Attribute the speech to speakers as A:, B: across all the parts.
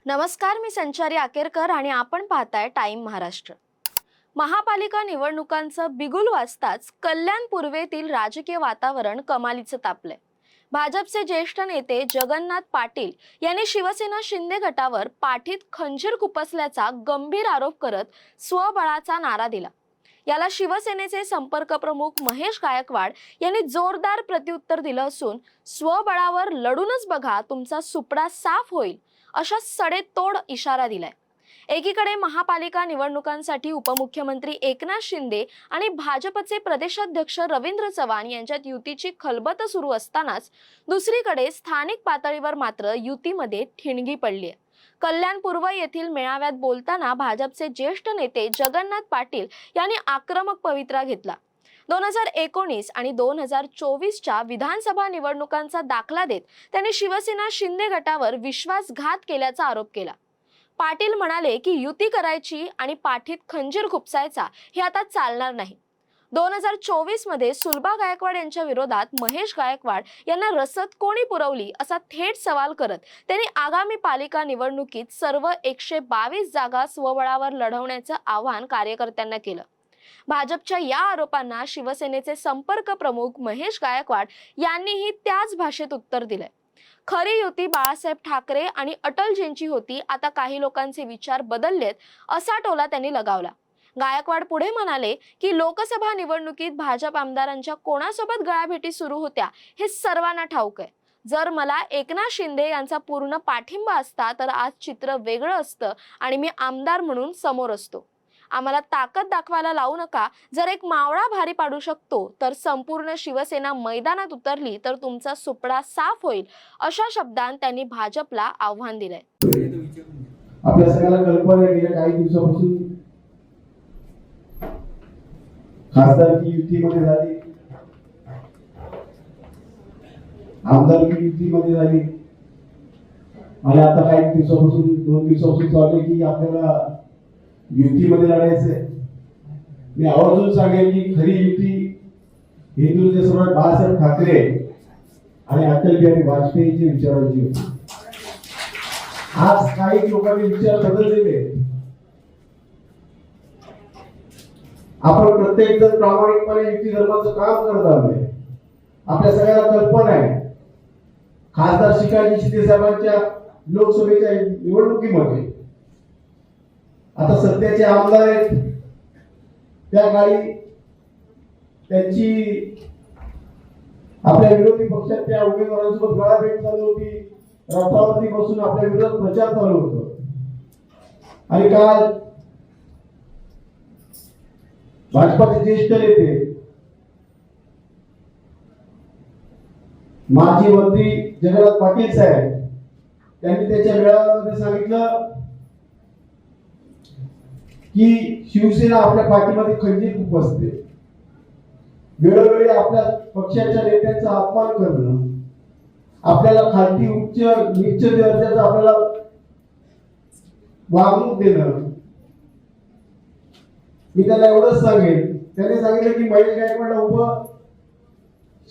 A: नमस्कार, मी संचारी आकेरकर आणि आपण पाहताय टाइम महाराष्ट्र। महापालिका निवडणुकांचं बिगुल वाजताच कल्याण पूर्वेतील राजकीय वातावरण कमालीचं तापलंय। भाजपचे ज्येष्ठ नेते जगन्नाथ पाटील यांनी शिवसेना शिंदे गटावर पाठीत खंजीर खुपसल्याचा गंभीर आरोप करत स्वबळाचा नारा दिला। याला शिवसेनेचे संपर्क प्रमुख महेश गायकवाड यांनी जोरदार प्रत्युत्तर दिलं असून स्वबळावर लढूनच बघा, तुमचा सुपडा साफ होईल अशा सडेतोड इशारा दिलाय। एकीकडे महापालिका निवडणुकांसाठी उपमुख्यमंत्री एकनाथ शिंदे आणि भाजपचे प्रदेशाध्यक्ष रवींद्र चव्हाण यांच्यात युतीची खलबत सुरू असतानाच दुसरीकडे स्थानिक पातळीवर मात्र युतीमध्ये ठिणगी पडली आहे। कल्याण पूर्व येथील मेळाव्यात बोलताना भाजपचे ज्येष्ठ नेते जगन्नाथ पाटील यांनी आक्रमक पवित्रा घेतला। 2019 आणि 2024च्या विधानसभा निवडणुकांचा दाखला देत त्यांनी शिवसेना शिंदे गटावर विश्वासघात केल्याचा आरोप केला। पाटील म्हणाले की युती करायची आणि पाठीत खंजीर खुपसायचा हे आता चालणार नाही। 2024 मध्ये सुलभा गायकवाड यांच्या विरोधात महेश गायकवाड यांना रसद कोणी पुरवली असा थेट सवाल करत त्यांनी आगामी पालिका निवडणुकीत सर्व 122 जागा स्वबळावर लढवण्याचं आवाहन कार्यकर्त्यांना केलं। भाजपच्या या आरोपांना शिवसेनेचे संपर्क प्रमुख महेश गायकवाड यांनीही त्याच भाषेत उत्तर दिलंय। खरी युती बाळासाहेब ठाकरे आणि अटलजींची होती, आता काही लोकांचे विचार बदललेत असा टोला त्यांनी लगावला। गायकवाड पुढे म्हणाले की लोकसभा निवडणुकीत भाजप आमदारांच्या कोणासोबत गळाभेटी सुरू होत्या हे सर्वांना ठाऊक आहे। जर मला एकनाथ शिंदे यांचा पूर्ण पाठिंबा असता तर आज चित्र वेगळं असतं आणि मी आमदार म्हणून समोर असतो। आम्हाला ताकद दाखवायला लावू नका। जर एक मावळा भारी पाडू शकतो तर संपूर्ण शिवसेना मैदानात उतरली तर तुमचा सुपडा साफ होईल अशा शब्दांत त्यांनी भाजपला आव्हान दिलंय।
B: आपल्या सगळ्यांना कल्पना आहे गेल्या काही दिवसापासून खासदारकी युतीमध्ये झाली, आमदारकी युतीमध्ये झाली आणि आता काही दिवसापासून 2 दिवसापासून चालले की आपल्याला युतीमध्ये लढायचंय। मी आवर्जून सांगेन की खरी युती हिंदुत्व सम्राट बाळासाहेब ठाकरे आणि अटल बिहारी वाजपेयीची विचारांची होती। आज काही लोकांनी विचार बदललेले। आपण प्रत्येक जण प्रामाणिकपणे युती धर्माचं काम करत आहोत। आपल्या सगळ्यांना कल्पना आहे खासदार शिकाजी शिंदे साहेबांच्या लोकसभेच्या निवडणुकीमध्ये आता सध्याचे आमदार आहेत, त्या काळी त्यांची आपल्या विरोधी पक्षाच्या उमेदवारांसोबत गळाभेट चालू होती, रथावरती बसून आपल्या विरोधात प्रचार चालू होता। आणि काल भाजपचे ज्येष्ठ नेते माजी मंत्री जगन्नाथ पाटील साहेब त्यांनी त्याच्या मेळाव्यामध्ये सांगितलं की शिवसेना आपल्या पाठीमध्ये खंजीर खुपसते। वेळोवेळी आपल्या पक्षाच्या नेत्यांचा अपमान करणं, आपल्याला खालती उच्च नीच दर्जाचं आपल्याला वागणूक देणं। मी त्याला एवढंच सांगेन, त्याने सांगितलं की महेश गायकवाडला उभं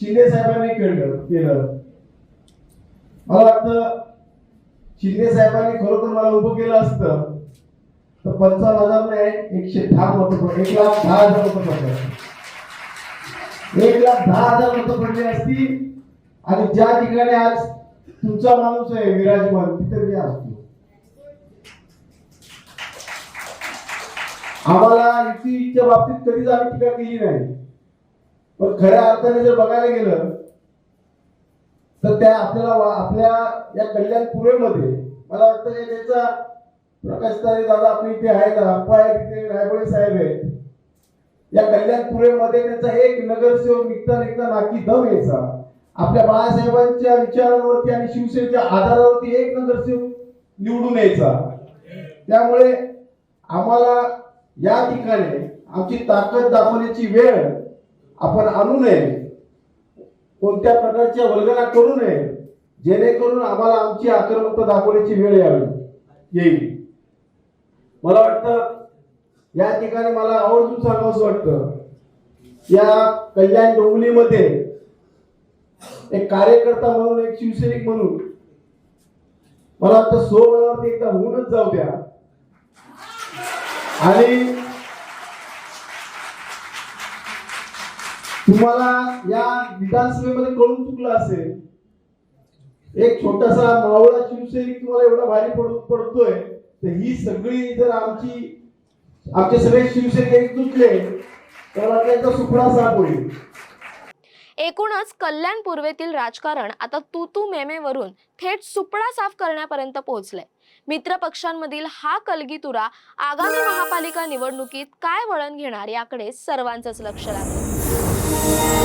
B: शिंदे साहेबांनी केलं। मला वाटतं शिंदे साहेबांनी खरोखर मला उभं केलं असतं तर 55,000 नाही 110 मतं पडले, 1,10,000 मतं पडले, 1,10,000 मतं पडली असती। आणि ज्या ठिकाणी आज तुमचा माणूस आहे विराजमान तिथे मी असतो। आम्हाला युतीच्या बाबतीत कधीच आम्ही टीका केली नाही, पण खऱ्या अर्थाने जर बघायला गेलं तर त्या आपल्याला आपल्या या कल्याण पूर्वेमध्ये मला वाटतं की त्याचा प्रकाश दादा आपले इथे आहेत, अप्पा आहेत, तिथे रायबळे साहेब आहेत। या कल्याण पूर्वेमध्ये त्यांचा एक नगरसेवक निघता नाकी दम यायचा। आपल्या बाळासाहेबांच्या विचारांवरती आणि शिवसेनेच्या आधारावरती एक नगरसेवक निवडून यायचा। त्यामुळे आम्हाला या ठिकाणी आमची ताकद दाखवण्याची वेळ आपण आणू नये, कोणत्या प्रकारच्या वल्गना करू नये, जेणेकरून आम्हाला आमची आक्रमकता दाखवण्याची वेळ येईल। मला वाटतं या ठिकाणी मला आवर्जून सांगावंसं वाटतं, या कल्याण डोंबिवलीमध्ये एक कार्यकर्ता म्हणून, एक शिवसैनिक म्हणून मला वाटतं 16 वेळावरती एकदा होऊनच जाऊ द्या. आणि तुम्हाला या विधानसभेमध्ये कळून चुकलं असेल, एक छोटासा मावळा शिवसैनिक तुम्हाला एवढा भारी पडतोय, तर ही सगळी जर आमचे सगळे शिवसैनिक एकजुटले तर त्यांचा सुपडा साफ होईल.
A: एकूणच कल्याण पूर्वेतील राजकारण आता तू मेमेवरून थेट सुपडा साफ करण्यापर्यंत पोहोचलंय. मित्र पक्षांमधील हा कलगीतुरा आगामी महापालिका निवडणुकीत काय वळण घेणार याकडे सर्वांचंच लक्ष लागलं.